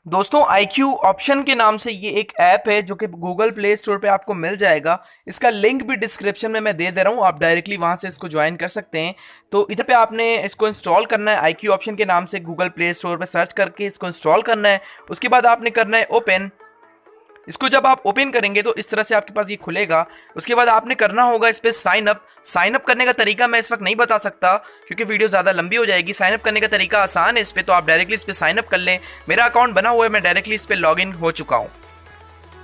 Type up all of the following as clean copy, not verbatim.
दोस्तों IQ option के नाम से ये एक ऐप है जो कि गूगल प्ले स्टोर पे आपको मिल जाएगा। इसका लिंक भी डिस्क्रिप्शन में मैं दे दे रहा हूँ, आप डायरेक्टली वहाँ से इसको ज्वाइन कर सकते हैं। तो इधर पे आपने इसको इंस्टॉल करना है, IQ ऑप्शन के नाम से गूगल प्ले स्टोर पे सर्च करके इसको इंस्टॉल करना है। उसके बाद आपने करना है ओपन। इसको जब आप ओपन करेंगे तो इस तरह से आपके पास ये खुलेगा। उसके बाद आपने करना होगा इस पर साइन अप। साइन अप करने का तरीका मैं इस वक्त नहीं बता सकता क्योंकि वीडियो ज़्यादा लंबी हो जाएगी। साइन अप करने का तरीका आसान है इस पर, तो आप डायरेक्टली इस पर साइन अप कर लें। मेरा अकाउंट बना हुआ है, मैं डायरेक्टली इस पर लॉग इन हो चुका हूँ।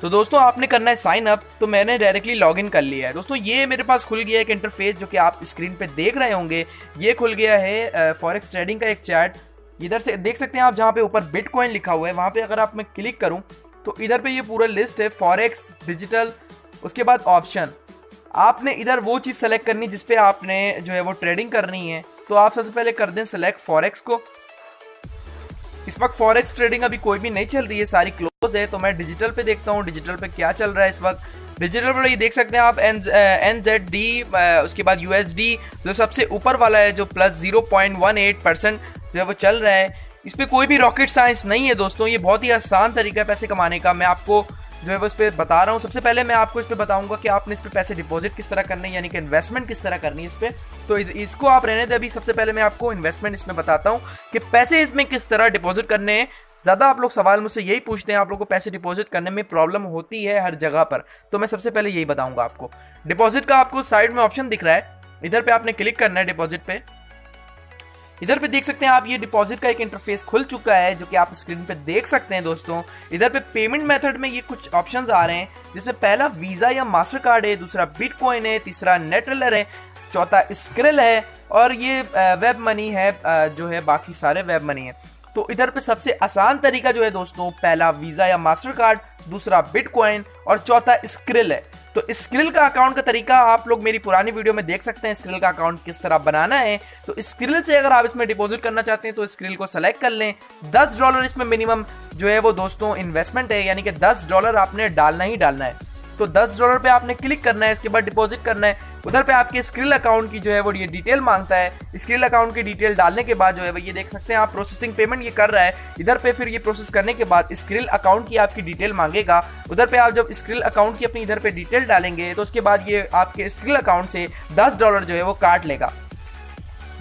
तो दोस्तों आपने करना है साइन अप, तो मैंने डायरेक्टली लॉगिन कर लिया है। दोस्तों ये मेरे पास खुल गया एक इंटरफेस जो कि आप स्क्रीन पे देख रहे होंगे। ये खुल गया है फॉरेक्स ट्रेडिंग का एक चैट। इधर से देख सकते हैं आप, जहाँ पे ऊपर बिटकॉइन लिखा हुआ है वहाँ पे अगर आप मैं क्लिक करूँ तो इधर पे ये पूरा लिस्ट है, फॉरेक्स, डिजिटल, उसके बाद ऑप्शन। आपने इधर वो चीज़ सेलेक्ट करनी जिसपे आपने जो है वो ट्रेडिंग करनी है। तो आप सबसे पहले कर दें सेलेक्ट फॉरेक्स को। इस वक्त फॉरेक्स ट्रेडिंग अभी कोई भी नहीं चल रही है, सारी क्लोज है। तो मैं डिजिटल पे देखता हूँ डिजिटल पे क्या चल रहा है इस वक्त। डिजिटल पर ये देख सकते हैं आप NZD, उसके बाद USD जो सबसे ऊपर वाला है, जो प्लस 0.18% जो है वो चल रहा है। इस पर कोई भी रॉकेट साइंस नहीं है दोस्तों, ये बहुत ही आसान तरीका है पैसे कमाने का। मैं आपको जो है वो इस पर बता रहा हूँ। सबसे पहले मैं आपको इस पर बताऊंगा कि आपने इस पर पैसे डिपॉजिट किस तरह करने हैं, यानी कि इन्वेस्टमेंट किस तरह करनी है इस पर। तो इसको आप रहने दें अभी। सबसे पहले मैं आपको इन्वेस्टमेंट इसमें बताता हूँ कि पैसे इसमें किस तरह डिपॉजिट करने हैं। ज़्यादा आप लोग सवाल मुझसे यही पूछते हैं, आप लोगों को पैसे डिपॉजिट करने में प्रॉब्लम होती है हर जगह पर। तो मैं सबसे पहले यही बताऊंगा आपको। डिपॉजिट का आपको साइड में ऑप्शन दिख रहा है, इधर पे आपने क्लिक करना है डिपॉजिट पे। इधर पे देख सकते हैं आप, ये डिपॉजिट का एक इंटरफेस खुल चुका है जो कि आप स्क्रीन पे देख सकते हैं दोस्तों। इधर पे पेमेंट मेथड में ये कुछ ऑप्शंस आ रहे हैं, जिसमें पहला वीज़ा या मास्टर कार्ड है, दूसरा बिटकॉइन है, तीसरा नेटरलर है, चौथा स्क्रिल है, और ये वेब मनी है, जो है बाकी सारे वेब मनी है। तो इधर पे सबसे आसान तरीका जो है दोस्तों, पहला वीज़ा या मास्टर कार्ड, दूसरा बिटकॉइन और चौथा स्क्रिल है। तो स्क्रिल का अकाउंट का तरीका आप लोग मेरी पुरानी वीडियो में देख सकते हैं, स्क्रिल का अकाउंट किस तरह बनाना है। तो स्क्रिल से अगर आप इसमें डिपॉजिट करना चाहते हैं तो स्क्रिल को सेलेक्ट कर लें। $10 इसमें मिनिमम जो है वो दोस्तों इन्वेस्टमेंट है, यानी कि $10 आपने डालना ही डालना है। तो $10 पे आपने क्लिक करना है, इसके बाद डिपॉजिट करना है। उधर पे आपके स्क्रिल अकाउंट की जो है वो ये डिटेल मांगता है। स्क्रिल अकाउंट की डिटेल डालने के बाद जो है वो ये देख सकते हैं आप, प्रोसेसिंग पेमेंट ये कर रहा है। इधर पे फिर ये प्रोसेस करने के बाद स्क्रिल अकाउंट की आपकी डिटेल मांगेगा। उधर पे आप जब स्क्रिल अकाउंट की अपनी इधर पे डिटेल डालेंगे तो उसके बाद ये आपके स्क्रिल अकाउंट से $10 जो है वो काट लेगा।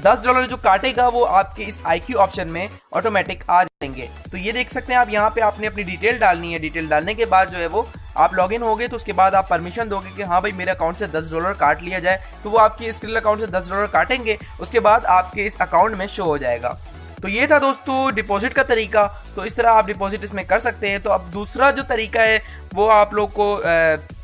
$10 जो काटेगा वो आपके इस IQ ऑप्शन में ऑटोमेटिक आ जाएंगे। तो ये देख सकते हैं आप, यहाँ पे आपने अपनी डिटेल डालनी है। डिटेल डालने के बाद जो है वो आप लॉगिन हो गए, तो उसके बाद आप परमिशन दोगे कि हाँ भाई मेरे अकाउंट से $10 काट लिया जाए। तो वो आपके स्क्रिल अकाउंट से $10 काटेंगे, उसके बाद आपके इस अकाउंट में शो हो जाएगा। तो ये था दोस्तों डिपॉजिट का तरीका। तो इस तरह आप डिपॉजिट इसमें कर सकते हैं। तो अब दूसरा जो तरीका है वो आप लोग को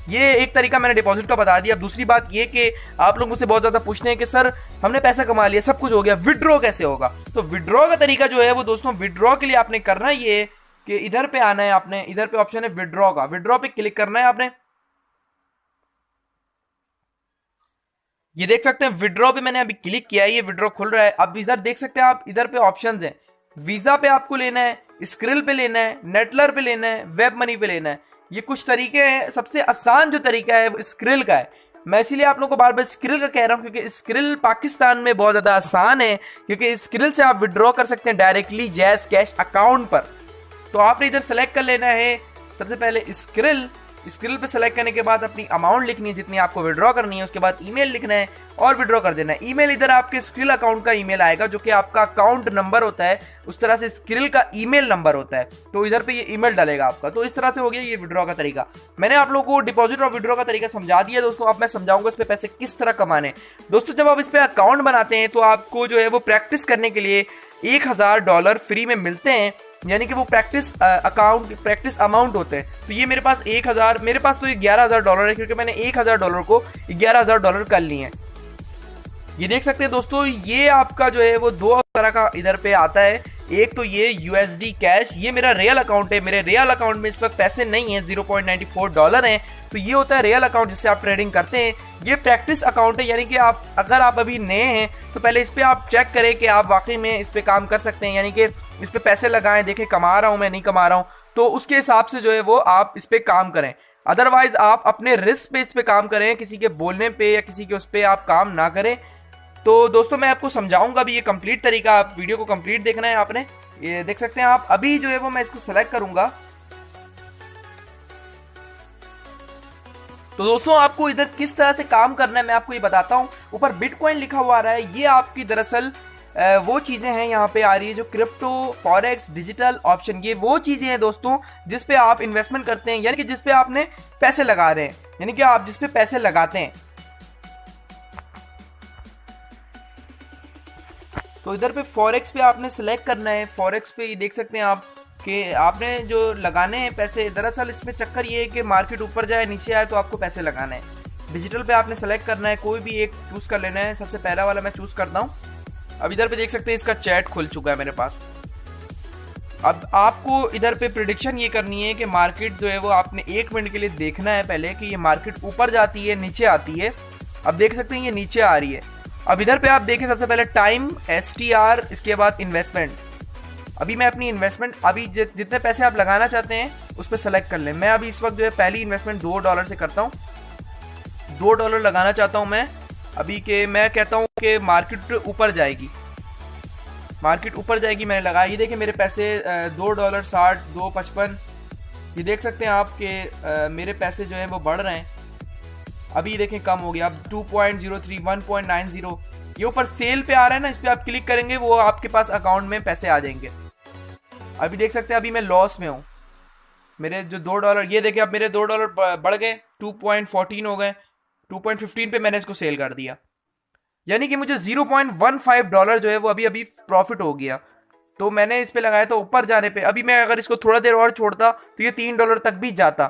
ये एक तरीका मैंने डिपॉजिट का बता दिया। अब दूसरी बात ये कि आप लोग मुझसे बहुत ज़्यादा पूछते हैं कि सर हमने पैसा कमा लिया, सब कुछ हो गया, विड्रॉ कैसे होगा। तो विड्रॉ का तरीका जो है वो दोस्तों, विड्रॉ के लिए आपने करना ये है कि इधर पे आना है। आपने इधर पे ऑप्शन है विड्रॉ का, विड्रॉ पे क्लिक करना है आपने। ये देख सकते हैं विड्रॉ पे मैंने अभी क्लिक किया है, ये विड्रॉ खुल रहा है। अब इधर देख सकते हैं आप, इधर पे ऑप्शंस हैं। वीज़ा पे आपको लेना है, स्क्रिल पे लेना है, नेटलर पे लेना है, वेब मनी पे लेना है। ये कुछ तरीके हैं। सबसे आसान जो तरीका है वो स्क्रिल का है। मैं इसीलिए आप लोगों को बार बार स्क्रिल का कह रहा हूँ क्योंकि स्क्रिल पाकिस्तान में बहुत ज़्यादा आसान है, क्योंकि स्क्रिल से आप विड्रॉ कर सकते हैं डायरेक्टली जैज़ कैश अकाउंट पर। तो आपने इधर सेलेक्ट कर लेना है सबसे पहले स्क्रिल। स्क्रिल पे सेलेक्ट करने के बाद अपनी अमाउंट लिखनी है जितनी आपको विड्रॉ करनी है, उसके बाद ईमेल लिखना है और विड्रॉ कर देना है। ईमेल इधर आपके स्क्रिल अकाउंट का ईमेल आएगा जो कि आपका अकाउंट नंबर होता है, उस तरह से स्क्रिल का ईमेल नंबर होता है। तो इधर पे ये ईमेल डालेगा आपका। तो इस तरह से हो गया ये विड्रॉ का तरीका। मैंने आप लोगों को डिपॉजिट और विड्रॉ का तरीका समझा दिया दोस्तों। अब मैं समझाऊंगा इस पे पैसे किस तरह कमाने। दोस्तों जब आप इस पे अकाउंट बनाते हैं तो आपको जो है वो प्रैक्टिस करने के लिए $1000 फ्री में मिलते हैं, यानी कि वो प्रैक्टिस अमाउंट होते हैं। तो ये मेरे पास 1000, मेरे पास तो ये $11,000 है क्योंकि मैंने $1000 को $11,000 कर लिए हैं। ये देख सकते हैं दोस्तों, ये आपका जो है वो दो तरह का इधर पे आता है। एक तो ये USD कैश, ये मेरा रियल अकाउंट है। मेरे रियल अकाउंट में इस वक्त पैसे नहीं है, $0.94 हैं। तो ये होता है रियल अकाउंट जिससे आप ट्रेडिंग करते हैं। ये प्रैक्टिस अकाउंट है, यानी कि आप अगर आप अभी नए हैं तो पहले इस पर आप चेक करें कि आप वाकई में इस पर काम कर सकते हैं, यानी कि इस पर पैसे लगाएं, देखें कमा रहा हूँ मैं नहीं कमा रहा हूँ, तो उसके हिसाब से जो है वो आप इस पर काम करें। अदरवाइज आप अपने रिस्क पे इस पर काम करें, किसी के बोलने पे या किसी के उस पर आप काम ना करें। तो दोस्तों मैं आपको समझाऊंगा भी ये कंप्लीट तरीका, आप वीडियो को कंप्लीट देखना है आपने। ये देख सकते हैं आप। अभी जो है वो मैं इसको सेलेक्ट करूंगा। तो दोस्तों आपको इधर किस तरह से काम करना है मैं आपको ये बताता हूँ। ऊपर बिटकॉइन लिखा हुआ आ रहा है, ये आपकी दरअसल वो चीज़ें हैं यहाँ पे आ रही है जो क्रिप्टो, फॉरेक्स, डिजिटल ऑप्शन, ये वो चीज़ें हैं दोस्तों जिस पे आप इन्वेस्टमेंट करते हैं, यानी कि जिस पे आपने पैसे लगा रहे हैं, यानी कि आप जिस पे पैसे लगाते हैं। तो इधर पे फॉरेक्स पे आपने सेलेक्ट करना है। फॉरेक्स पे ये देख सकते हैं आप कि आपने जो लगाने हैं पैसे, दरअसल इसमें चक्कर ये है कि मार्केट ऊपर जाए नीचे आए तो आपको पैसे लगाने हैं। डिजिटल पे आपने सेलेक्ट करना है, कोई भी एक चूज़ कर लेना है। सबसे पहला वाला मैं चूज़ करता हूँ। अब इधर पे देख सकते हैं इसका चैट खुल चुका है मेरे पास। अब आपको इधर पे प्रिडिक्शन ये करनी है कि मार्केट जो है वो आपने 1 मिनट के लिए देखना है पहले कि ये मार्केट ऊपर जाती है नीचे आती है। अब देख सकते हैं ये नीचे आ रही है। अब इधर पे आप देखें सबसे पहले टाइम, STR, इसके बाद इन्वेस्टमेंट। अभी मैं अपनी इन्वेस्टमेंट अभी जितने पैसे आप लगाना चाहते हैं उस पर सेलेक्ट कर लें। मैं अभी इस वक्त जो है पहली इन्वेस्टमेंट $2 से करता हूँ। $2 लगाना चाहता हूँ मैं अभी के। मैं कहता हूँ कि मार्केट ऊपर जाएगी, मार्केट ऊपर जाएगी, मैंने लगाया। ये देखिए मेरे पैसे $2.60, $2.55, ये देख सकते हैं आप कि मेरे पैसे जो हैं वो बढ़ रहे हैं। अभी देखें कम हो गया, अब 2.03, 1.90। ये ऊपर सेल पे आ रहा है ना, इस पर आप क्लिक करेंगे वो आपके पास अकाउंट में पैसे आ जाएंगे। अभी देख सकते हैं अभी मैं लॉस में हूँ। मेरे जो $2, ये देखिए अब मेरे $2 बढ़ गए, 2.14 हो गए। 2.15 पे मैंने इसको सेल कर दिया, यानी कि मुझे $0.15 जो है वो अभी अभी प्रॉफिट हो गया। तो मैंने इस पे लगाया तो ऊपर जाने पे, अभी मैं अगर इसको थोड़ा देर और छोड़ता तो ये $3 तक भी जाता।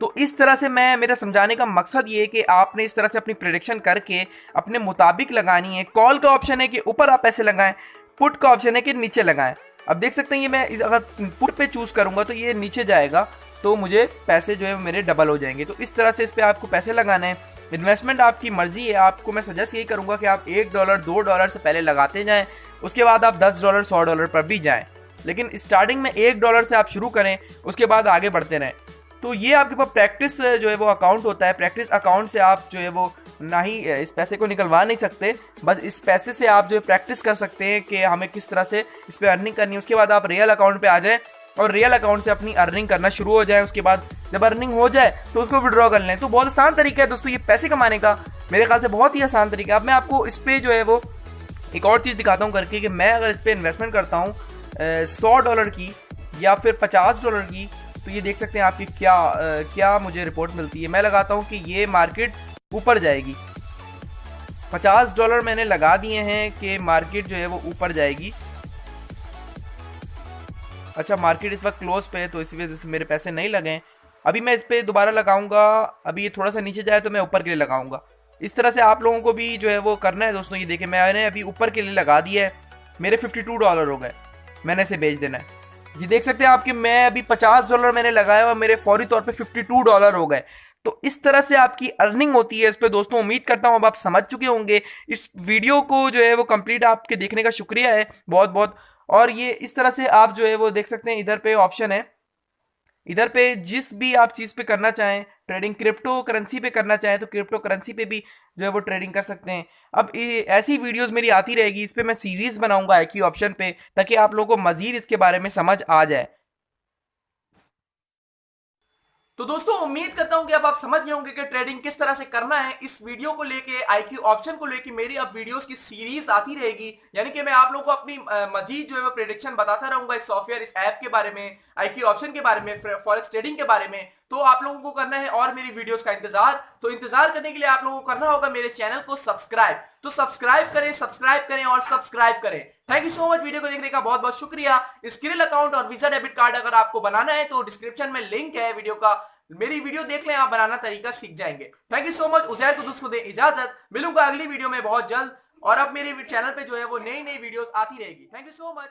तो इस तरह से मेरा समझाने का मकसद ये है कि आपने इस तरह से अपनी प्रेडिक्शन करके अपने मुताबिक लगानी है। कॉल का ऑप्शन है कि ऊपर आप पैसे लगाएं, पुट का ऑप्शन है कि नीचे लगाएं। अब देख सकते हैं ये मैं अगर पुट पे चूज़ करूंगा तो ये नीचे जाएगा, तो मुझे पैसे जो है मेरे डबल हो जाएंगे। तो इस तरह से इस पर आपको पैसे लगाने हैं। इन्वेस्टमेंट आपकी मर्जी है, आपको मैं सजेस्ट यही करूंगा कि आप $1, $2 से पहले लगाते जाएं, उसके बाद आप $10, $100 पर भी जाएं, लेकिन स्टार्टिंग में $1 से आप शुरू करें, उसके बाद आगे बढ़ते रहें। तो ये आपके पास प्रैक्टिस जो है वो अकाउंट होता है। प्रैक्टिस अकाउंट से आप जो है वो ना ही इस पैसे को निकलवा नहीं सकते, बस इस पैसे से आप जो है प्रैक्टिस कर सकते हैं कि हमें किस तरह से इस पर अर्निंग करनी है। उसके बाद आप रियल अकाउंट पे आ जाए और रियल अकाउंट से अपनी अर्निंग करना शुरू हो जाए। उसके बाद जब अर्निंग हो जाए तो उसको विड्रॉ कर लें। तो बहुत आसान तरीका है दोस्तों ये पैसे कमाने का, मेरे ख्याल से बहुत ही आसान तरीका है। अब मैं आपको इस पर जो है वो एक और चीज़ दिखाता हूँ करके कि मैं अगर इस पर इन्वेस्टमेंट करता हूँ $100 की या फिर $50 की, तो ये देख सकते हैं आपकी क्या मुझे रिपोर्ट मिलती है। मैं लगाता हूँ कि ये मार्केट ऊपर जाएगी। $50 मैंने लगा दिए हैं कि मार्केट जो है वो ऊपर जाएगी। अच्छा, मार्केट इस वक्त क्लोज पे है तो इसी वजह से मेरे पैसे नहीं लगे। अभी मैं इस पर दोबारा लगाऊंगा, अभी ये थोड़ा सा नीचे जाए तो मैं ऊपर के लिए लगाऊंगा। इस तरह से आप लोगों को भी जो है वो करना है दोस्तों। ये देखिए मैंने अभी ऊपर के लिए लगा दिया है, मेरे $52 हो गए, मैंने इसे बेच देना है। ये देख सकते हैं आपके मैं अभी $50 मैंने लगाया और मेरे फौरी तौर पे $52 हो गए। तो इस तरह से आपकी अर्निंग होती है इस पे दोस्तों। उम्मीद करता हूँ अब आप समझ चुके होंगे। इस वीडियो को जो है वो कंप्लीट आपके देखने का शुक्रिया है बहुत बहुत। और ये इस तरह से आप जो है वो देख सकते हैं, इधर पे ऑप्शन है, इधर पे जिस भी आप चीज़ पे करना चाहें ट्रेडिंग, क्रिप्टो करेंसी पे करना चाहें तो क्रिप्टो करेंसी पे भी जो है वो ट्रेडिंग कर सकते हैं। अब ऐसी वीडियोस मेरी आती रहेगी, इस पे मैं सीरीज बनाऊंगा एक ही ऑप्शन पे, ताकि आप लोगों को मजीद इसके बारे में समझ आ जाए। तो दोस्तों उम्मीद करता हूं कि अब आप समझ गए होंगे कि ट्रेडिंग किस तरह से करना है। इस वीडियो को लेके, IQ ऑप्शन को लेके मेरी अब वीडियोस की सीरीज आती रहेगी, यानी कि मैं आप लोगों को अपनी मजीद जो है वो प्रेडिक्शन बताता रहूंगा इस सॉफ्टवेयर, इस ऐप के बारे में, IQ ऑप्शन के बारे में, फॉरेक्स ट्रेडिंग के बारे में। तो आप लोगों को करना है और मेरी वीडियोस का इंतजार। तो इंतजार करने के लिए आप लोगों को करना होगा मेरे चैनल को सब्सक्राइब। तो सब्सक्राइब करें और सब्सक्राइब करें। Thank you so much video को देखने का बहुत बहुत शुक्रिया। स्क्रिल अकाउंट और वीजा डेबिट कार्ड अगर आपको बनाना है तो डिस्क्रिप्शन में लिंक है वीडियो का, मेरी वीडियो देख लें, आप बनाना तरीका सीख जाएंगे। Thank you so much. Uzair Quddus को दे इजाजत, मिलूंगा अगली वीडियो में बहुत जल्द। और अब मेरे चैनल पे जो है वो नई नई वीडियोस आती रहेगी। Thank you so much.